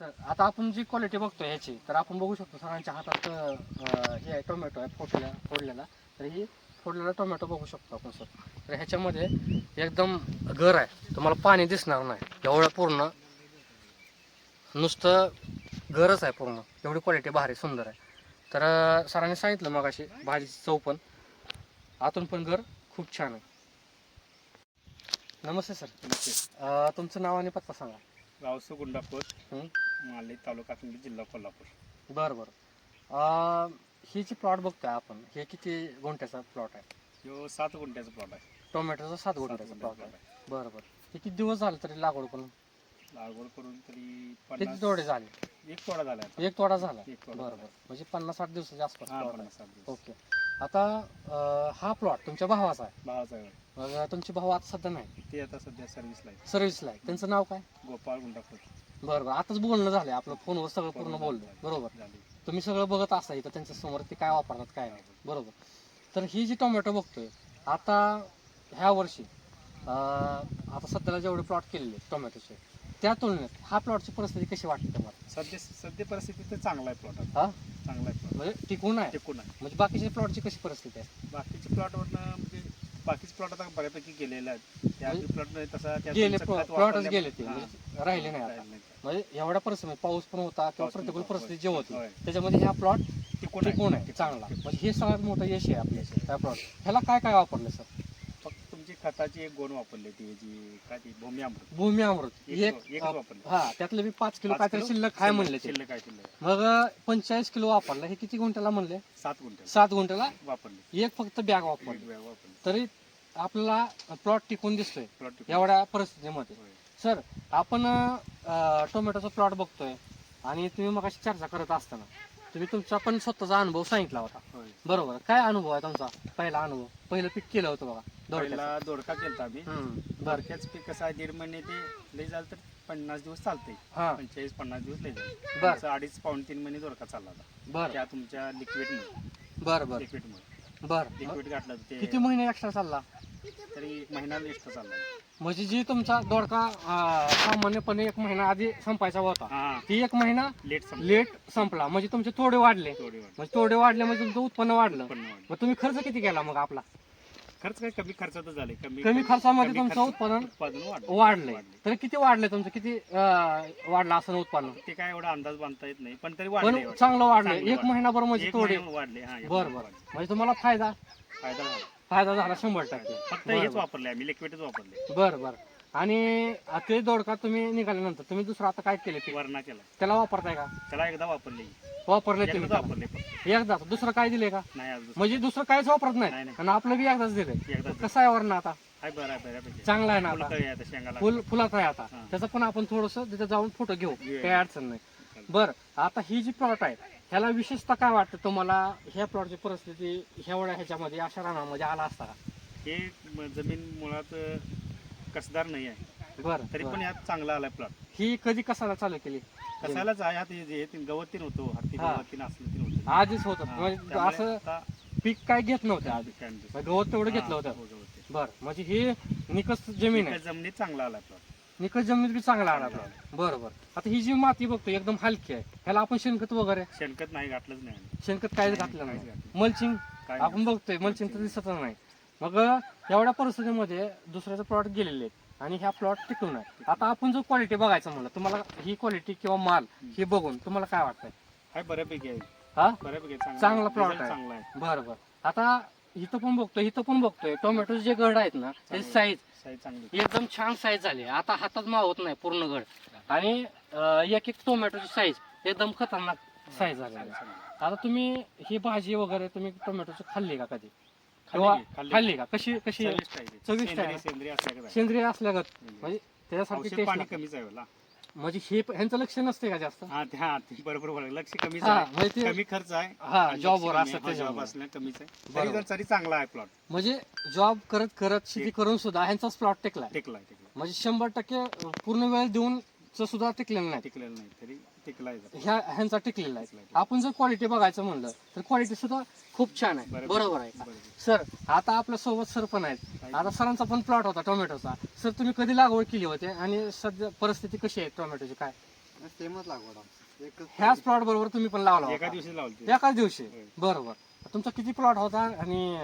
तर आता आपण जी क्वालिटी बघतो ह्याची, तर आपण बघू शकतो सरांच्या हातात हे आहे टोमॅटो आहे फोडलेला. तर ही फोडलेला टोमॅटो बघू शकतो आपण सर. तर ह्याच्यामध्ये एकदम गर आहे, तुम्हाला पाणी दिसणार नाही एवढं पूर्ण, नुसतं गरच आहे पूर्ण, एवढी क्वालिटी भारी सुंदर आहे. तर सरांनी सांगितलं मग अशी भाजीची चव पण आतून पण गर खूप छान आहे. नमस्ते सर. नमस्ते. तुमचं नाव आणि पत्ता सांगा. रावसो गुंडापूर, हं? माले तालुका पिंपरी, जिल्हा कोल्हापूर. बरं बरं. ही जी प्लॉट बघतोय आपण, हे किती गुंठ्याचा प्लॉट आहे? ह्यो 7 गुंठ्याचा प्लॉट आहे. टोमॅटोचा 7 7 गुंठ्याचा गुंठ्याचा प्लॉट प्लॉट आहे. आहे. बरं बरं. हे किती दिवस झाले तरी लागवड करून? लागवड करून तरी किती तोडे झाले? 1 तोडा झाला आता. एक तोडा झाला. एक तोडा बरं झाला. बरं. म्हणजे 50-60 दिवसाच्या आसपास हा, प्लॉट आहे. 50-60 दिवस. ओके. आता हा प्लॉट तुमच्या भावाचा आहे. भावाचा आहे. मग तुमचे भाऊ आता सध्या नाही, ते आता सध्या सर्व्हिसला आहे. सर्व्हिसला आहे. त्यांचं नाव काय? गोपाळ गुंडापूर. बरं बरं. आताच बोलणं झालं आपलं, फोनवर सगळं पूर्ण बोललो. बरोबर. झाली. तुम्ही सगळं बघत असा इथं त्यांच्या समोर ते काय वापरतात काय नाही. बरोबर. तर ही जी टोमॅटो बघतोय आता ह्या वर्षी आता सध्याला जेवढे प्लॉट केलेले टोमॅटोचे, त्या तुलनेत हा प्लॉटची परिस्थिती कशी वाटते तुम्हाला? सध्या परिस्थिती तर चांगला आहे प्लॉट. हा चांगला आहे प्लॉट. म्हणजे टिकून आहे, टिकून आहे. म्हणजे बाकीच्या प्लॉटची कशी परिस्थिती आहे? बाकीच्या प्लॉटवरनं म्हणजे बाकीचे प्लॉट आता बऱ्यापैकी गेलेले आहेत. त्या म्हणजे प्लॉट तसा त्या गेले तुमचं खत प्लॉटच वापरल्यामुळे- गेले ते, हा, म्हणजे राहिले नाही आता. राहिले नाही. म्हणजे एवढ्या परिस्थिती पाऊस पण होता किंवा पाऊस पण प्रतिकूल होता, परिस्थिती जे होती होय. त्याच्यामध्ये हा प्लॉट टिकून आहे चांगला. म्हणजे हे सगळ्यात मोठं यश आहे आपल्या ह्या प्लॉट. ह्याला काय काय वापरलं सर? फक्त तुमची खताची एक गोण वापरली ती जी काय ती भूमी अमृत. भूमी अमृत एकच वापरलं. हा, त्यातलं मी 5 किलो 5 काहीतरी किलो शिल्लक काय म्हणले ते. शिल्लक आहे शिल्लक. मग 45 किलो वापरलं. हे किती गुंठ्याला म्हणले? 7 गुंठे 7 गुंठ्याला वापरली. एक फक्त बॅग वापरली, एक बॅग वापरली. तरी आपल्याला प्लॉट टिकून दिसतोय प्लॉट टिकून. एवढ्या परिस्थितीमध्ये. होय. सर, आपण टोमॅटोचा प्लॉट बघतोय आणि तुम्ही मग अशी चर्चा करत असताना तुम्ही तुमचा पण स्वतःचा अनुभव सांगितला होता. होय. बरोबर. काय अनुभव आहे तुमचा? पहिला अनुभव, पहिलं पीक केलं होतं बघा दोडक्याचं. पहिला दोडका केलता आम्ही. बरं. दोडक्याच पीक कसं आहे 1.5 महिने ते लई झालं तर 50 दिवस चालतंय. हा 45-50 दिवस लई झालं. बरं. असं 2.5-3 महिने दोडका चालला होता. बरं त्या तुमच्या लिक्विडमुळे बरं बरं. लिक्विड घातलं होतं ते. किती महिने एक्स्ट्रा चालला? तरी 1 महिना एक्स्ट्रा चालला. म्हणजे जी तुमचा दोडका सामान्यपणे 1 महिना आधी संपायचा होता, हा, ती 1 महिना लेट लेट संपला. म्हणजे तुमचे तोडे वाढले. थोडी वाढ. म्हणजे तोडे वाढले म्हणजे तुमचं उत्पन्न वाढलं. उत्पन्न वाढ. मग तुम्ही खर्च किती केला मग आपला? खर्च काय कमी खर्चातच झाले. कमी खर्चामध्ये कमी तुमचं खर्च- उत्पन्न उत्पादन वाढलंय. वाढले. तर किती वाढलंय तुमचं? किती वाढलं असं उत्पन्न? ते काय एवढा अंदाज बांधता येत नाही पण तरी पण वाढले एवढे. चांगलं वाढलंय. चांगलं 1 वाढलं. महिनाभर म्हणजे एक तोडे. महिना वाढले. हा, एक बरं महिना बरं. वाढले. म्हणजे तुम्हाला फायदा फायदा झाला. झाला 100%. फक्त बरं, हेच बरं. वापरले आम्ही लिक्विडच वापरले. बरं बरं. आणि ते दोडका तुम्ही निघाल्यानंतर तुम्ही दुसरं आता काय केले? वरणा केला. त्याला वापरताय का? त्याला एकदा वापरले. वापरले तुम्ही एकदा त्याला? वापरले फक्त. एकदा. दुसरं काय दिले का? नाही आज दुसरं. म्हणजे दुसरं काहीच वापरत नाही नाही, नाही. आणि आपलं बी एकदाच दिलंय. एकदाच. कसं आहे वरण आता? हाय बरं आहे बऱ्यापैकी. चांगला आहे ना फुलं आता? तळी आहे आता शेंगाला. फुलात आहे आता. हा. त्याचं पण आपण थोडस तिथे जाऊन फोटो घेऊ, घेऊया. काही अडचण नाही. बरं, आता ही जी प्लॉट आहे ह्याला विशेषतः काय वाटतं तुम्हाला? ह्या प्लॉटची परिस्थिती ह्याच्यामध्ये अशा रानामध्ये आला असता का? हे जमीन मुळात कसदार नाही आहे. बरं तरी बरं. पण यात चांगला आलाय प्लॉट. ही कधी कसाला चालू केली? कसालाच आहे यात हे गवत तीन होतो. हत्ती हा. गवत तीन असलं तीन होतं. आधीच होत हा, म्हणजे त्यामुळे असं आता पीक काय घेत नव्हतं आधी, काय म्हणते. म्हणजे गवत तेवढं हा, घेतलं होतं. हो, गवत आहे. बरं, म्हणजे ही निकस जमीन आहे. इकडे जमिनीत चांगला आलाय प्लॉट. निकस जमिनीत बी चांगला आला प्लॉट. बरं बरं. आता ही जी माती बघतो एकदम हलकी आहे, ह्याला आपण शेणखत वगैरे शेणखत नाही घातलंच नाही आम्ही. शेणखत काहीच नाही, घातलं काहीच नाही. घातलं मल्चिंग काय आपण बघतोय, मल्चिंग तर दिसत नाही. मग एवढ्या परिस्थितीमध्ये दुसऱ्याचं प्लॉट गेलेले आहेत आणि ह्या प्लॉट टिकून आहे. आता आपण जो क्वालिटी बघायचं म्हणलं, तुम्हाला ही क्वालिटी किंवा माल हे बघून तुम्हाला काय वाटतंय? हाय बऱ्यापैकी आहे. हा, बऱ्यापैकी चांगला plot result आहे. चांगला आहे. बरं बरं. आता इथं पण बघतोय टोमॅटोचे जे घड आहेत ना, त्याची साईज साईज चांगली. एकदम छान साईज झाली. आता हातात मावत नाही पूर्ण घड. आणि एक टोमॅटोची साईज एकदम खतरनाक साईज झाली. आता तुम्ही ही भाजी वगैरे तुम्ही टोमॅटोची खाल्ली का कधी? किंवा खाल्ली का? कशी कशी चविष्ट आहे ती. चविष्ट आहे. सेंद्रिय असल्यागत आहे. सेंद्रिय असल्यागत म्हणजे त्याच्यासारखी औषध टेस्ट पाणी लागते. कमीच आहे मला. म्हणजे हे ह्यांचं लक्ष नसते का जास्त? हा ते बरोबर बरोबर. लक्ष कमीच हा, आहे. म्हणजे ते कमी खर्च आहे. हा आणि जॉबवर लक्ष कमी असतात आहे. जॉब त्याच्यामुळे. असल्या कमीच आहे. बरोबर. तरी चांगला आहे प्लॉट. म्हणजे जॉब करत करत शेती करून सुद्धा ह्यांचाच प्लॉट टिकलाय. टिकलाय म्हणजे 100% पूर्ण वेळ देऊन सुद्धा टिकलेलं नाही. टिकलेलं नाही तरी टिकलाय. ह्यांचा टिकलेला आहे. आपण जर क्वालिटी बघायचं म्हणलं तर क्वालिटी सुद्धा खूप छान आहे. बरोबर आहे का? सर, आता आपल्या सोबत सर पण आहेत. आता सरांचा पण प्लॉट होता टोमॅटोचा. सर, तुम्ही कधी लागवड केली होती आणि सध्या परिस्थिती कशी आहे टोमॅटोची? काय सेमच लागवड आमची. एकच ह्याच प्लॉट बरोबर तुम्ही पण लावला एका होता. दिवशी लावली एकाच दिवशी होय. बरोबर. तुमचा किती प्लॉट होता आणि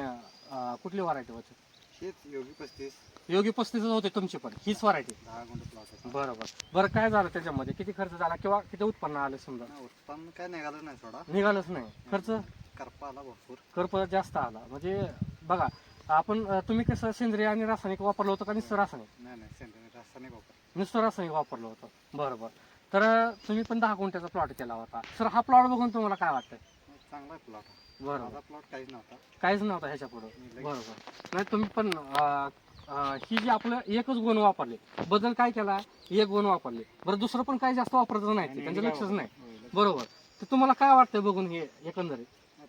कुठली व्हरायटी होती? हेच योगी 35 योगी 35 होते तुमची पण हीच व्हरायटी? 10 गुंठ प्लॉट होता. बरोबर. बरं काय झालं त्याच्यामध्ये, किती खर्च झाला किंवा किती उत्पन्न आलं समजा? उत्पन्न काय निघालं नाही थोडा, निघालच नाही. खर्च करपा आला भरपूर. खर्च जास्त आला. म्हणजे बघा आपण तुम्ही कसं सेंद्रिय आणि रासायनिक वापरलं होतं का नुसतं रासायनिक? नाही सेंद्रिय रासायनिक वापर. नुसतं रासायनिक वापरलं होतं. बरोबर. तर तुम्ही पण 10 गुंठ्याचा प्लॉट केला होता. सर हा प्लॉट बघून तुम्हाला काय वाटतंय? चांगला प्लॉट. बरोबर. माझा प्लॉट काहीच नव्हता. काहीच नव्हतं ह्याच्या पुढं. बरोबर. नाही तुम्ही पण ही जी आपलं एकच गुण वापरले, बदल काय केला? एक गुण वापरले. बरं दुसरं पण काही जास्त वापरत नाही ते, त्यांचं लक्षच नाही. बरोबर. तर तुम्हाला काय वाटतंय बघून हे एकंदरीत?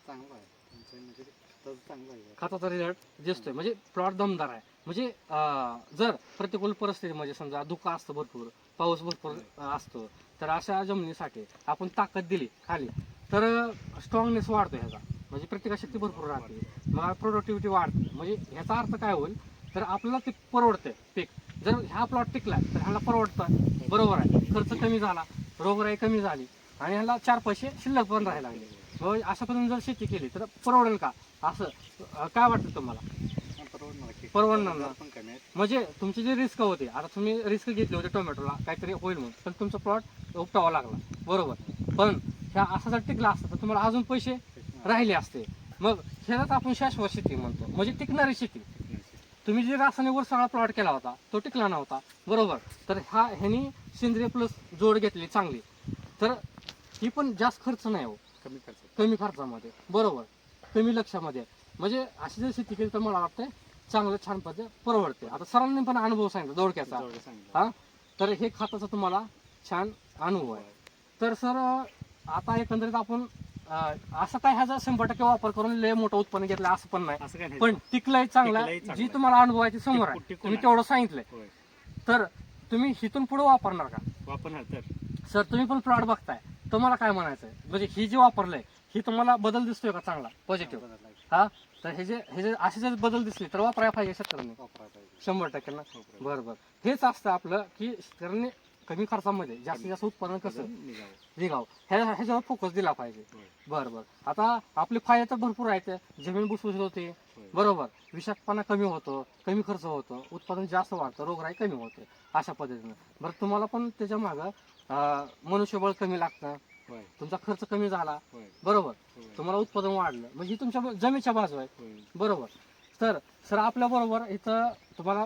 चांगला आहे तुमचं, म्हणजे खताचं चांगलं आहे. खताचा रिझल्ट दिसतोय, म्हणजे प्लॉट दमदार आहे. म्हणजे जर प्रतिकूल परिस्थितीमध्ये समजा धुका असतं भरपूर, पाऊस भरपूर असतो, तर अशा जमिनीसाठी आपण ताकद दिली खाली तर स्ट्रॉंगनेस वाढतो ह्याचा, म्हणजे प्रतिकारशक्ती भरपूर राहते, मग प्रोडक्टिव्हिटी वाढते. म्हणजे ह्याचा अर्थ काय होईल, तर आपल्याला ते परवडतंय पीक. जर ह्या प्लॉट टिकला तर ह्याला परवडतं. बरोबर आहे. खर्च कमी झाला, रोगराई कमी झाली आणि ह्याला 4 पैसे शिल्लक पण राहायला लागले. मग अशा पद्धतीने जर शेती केली तर परवडेल का, असं काय वाटतं तुम्हाला? परवडणार ना. पण कमी आहेत. म्हणजे तुमची जी रिस्क होती, आता तुम्ही रिस्क घेतली होती टोमॅटोला काहीतरी होईल म्हणून, पण तुमचा प्लॉट उपटावा लागला. बरोबर. पण ह्या असा जर टिकला असता तर तुम्हाला अजून पैसे राहिले असते. मग ह्यालाच आपण शाश्वत शेती म्हणतो, म्हणजे टिकणारी शेती. तुम्ही जे रासायनिकवर सगळा प्लॉट केला होता तो टिकला नव्हता. बरोबर. तर ह्यानी सेंद्रिय प्लस जोड घेतली चांगली, तर ही पण जास्त खर्च नाही हो, कमी खर्च. कमी खर्चामध्ये. बरोबर. कमी लक्षामध्ये. म्हणजे अशी जर शेती केली तर मला वाटतंय चांगलं छान पद्धत परवडते. आता सरांनी पण अनुभव सांगितला दोडक्याचा, जेवढं सांगितलं. हा, तर हे खताचा तुम्हाला छान अनुभव आहे. तर सर आता एकंदरीत आपण असं काय ह्याचा 100% वापर करून लय मोठं उत्पन्न घेतलं असं पण नाही, असं काय नाही. पण टिकलंय चांगलं. टिकलंय चांगलं. जी तुम्हाला अनुभव आहे ते समोर आहे, टिकून तुम्ही आहे. तेवढं सांगितलंय. होय. तर तुम्ही हिथून पुढे वापरणार का? वापरणार तर सर तुम्ही पण प्लॉट बघताय, तुम्हाला काय म्हणायचं आहे, म्हणजे ही जी वापरलंय ही तुम्हाला बदल दिसतोय का चांगला पॉझिटिव्ह? हा, तर हे जे असे जर बदल दिसले तर वापरायला पाहिजे शेतकऱ्यांनी. वापरायला पाहिजे. 100% ना. वापरायला. बरोबर. हेच असतं आपलं की शेतकऱ्यांनी कमी खर्चामध्ये जास्तीत जास्त उत्पन्न कसं निघावं. निघावं ह्याच्यावर फोकस दिला पाहिजे. होय. बरोबर. आता आपले फायदे तर भरपूर आहेत. जमीन भुसभुशीत होते. होय. बरोबर. विषाक्तपणा कमी होतो, कमी खर्च होतो, उत्पादन जास्त वाढतं, रोगराई कमी होते, अशा पद्धतीनं. बरं तुम्हाला पण त्याच्या मागं मनुष्यबळ कमी लागतं, होय. तुमचा खर्च कमी झाला. होय. बरोबर. होय. तुम्हाला उत्पादन वाढलं, म्हणजे ही तुमच्या जमीच्या बाजू आहे. होय. बरोबर. तर सर आपल्या बरोबर इथं तुम्हाला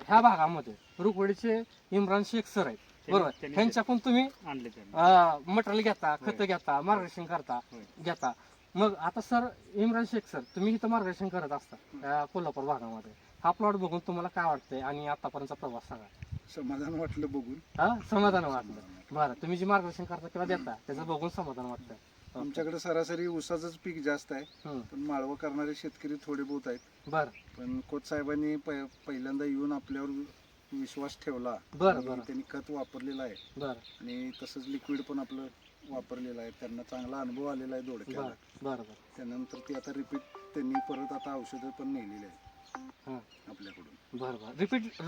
ह्या भागामध्ये रुकवडीचे इम्रान शेख सर आहेत. बरोबर. त्यांनी ह्यांच्याकडून तुम्ही आणले त्यांनी. मटेरियल घेता, होय. खत घेता, मार्गदर्शन करता, होय. घेता. मग आता सर इम्रान शेख सर तुम्ही इथं मार्गदर्शन करत असता कोल्हापूर भागामध्ये, हा प्लॉट बघून तुम्हाला काय वाटतंय आणि आतापर्यंतचा प्रवास सांगा. समाधान वाटलं बघून. हा, समाधान वाटलं. बरं. तुम्ही जे मार्गदर्शन करता किंवा देता त्याचं बघून समाधान वाटतं. आमच्याकडे सरासरी ऊसाचंच पीक जास्त आहे, हम्म. पण माळवं करणारे शेतकरी थोडे बहुत आहेत. बरं पण कोच साहेबांनी पहिल्यांदा येऊन आपल्यावर विश्वास ठेवला. बरं आणि बरं त्यांनी खत वापरलेलं आहे बरं आणि तसंच लिक्विड पण आपलं वापरलेलं आहे. त्यांना चांगला अनुभव आलेला आहे दोडक्याला. बरं बरं बरं. त्यानंतर ती आता रिपीट त्यांनी परत आता औषधं पण नेलेली आहे हां. आपल्याकडून. बरं बरं.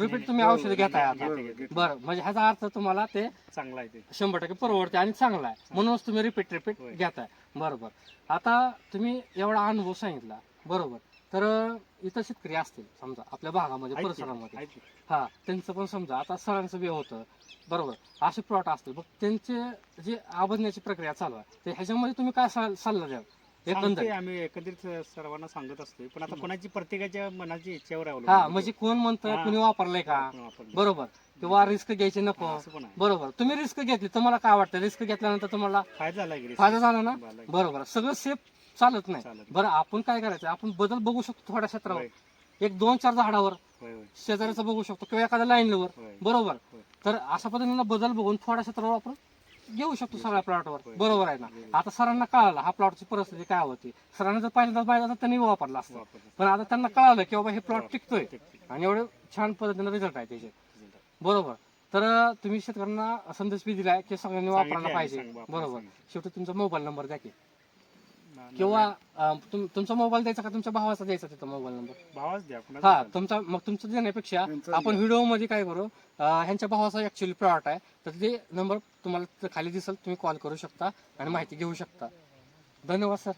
रिपीट तुम्ही औषध घेताय आता. बरोबर. बरं. म्हणजे ह्याचा अर्थ तुम्हाला ते चांगला आहे ते. 100% परवडते आणि चांगला आहे, म्हणूनच तुम्ही रिपीट होय. घेताय. बरोबर. आता तुम्ही एवढा अनुभव सांगितला. बरोबर. तर इतर शेतकरी असतील समजा आपल्या भागामध्ये, आहेत की, परिसरामध्ये, आहेत की. हा, त्यांचं पण समजा आता सरांचं बी होतं. बरोबर. असे प्लॉट असतील, मग त्यांचे जे आबदण्याची प्रक्रिया चालू आहे तर ह्याच्यामध्ये तुम्ही काय सल्ला द्याल सांगतोय एकंदरीत? आम्ही एकंदरीत सर्वांना सांगत असतोय, पण आता कोणाची प्रत्येकाच्या मनाची इच्छेवर आहे हा, म्हणजे कोण म्हणतं हा. कुणी वापरलंय का, वापरलं. बरोबर, किंवा रिस्क घ्यायची नको. असं पण आहे. बरोबर. तुम्ही रिस्क घेतली, तुम्हाला काय वाटतं रिस्क घेतल्यानंतर तुम्हाला फायदा झाला की रे? फायदा झाला ना? झाला की. बरोबर. सगळं सेफ चालत नाही. चालत. बरं आपण काय करायचं, आपण बदल बघू शकतो थोड्या क्षेत्रावर, होय. 1-2-4 झाडावर, होय. होय. शेजाऱ्याचं बघू शकतो किंवा एखाद्या लाईनवर. होय. बरोबर. होय. तर अशा पद्धतीने बदल बघून थोड्या क्षेत्रावर आपण घेऊ शकतो सगळ्या प्लॉटवर. होय. बरोबर आहे ना? होय. आता सरांना कळालं हा प्लॉटची परिस्थिती काय होती, सरांना जर पहिल्यांदा पाहिजे तर त्यांनी वापरला असतं, वापरलं. पण आता त्यांना कळालं की बाबा हे प्लॉट टिकतोय टिकतोय. आणि एवढे छान पद्धतीने रिझल्ट आहे त्याचे. बरोबर. तर तुम्ही शेतकऱ्यांना संदेश बी दिलाय की सगळ्यांनी वापरायला सांगितलंय पाहिजे. आम्ही, वापरायला बरोबर. सांगितलं. शेवटी तुमचा मोबाईल नंबर द्या की. किंवा तुमचा मोबाईल द्यायचा का तुमच्या भावाचा द्यायचा तिथं मोबाईल नंबर? भावाच द्या हा कुणाचा तुमचा, मग तुमचं देण्यापेक्षा त्यांचं आपण द्या. व्हिडिओ मध्ये काय करू, ह्यांच्या भावाचा ऍक्च्युअली प्लॉट आहे तर ते नंबर तुम्हाला खाली दिसेल, तुम्ही कॉल करू शकता आणि माहिती घेऊ शकता. धन्यवाद सर.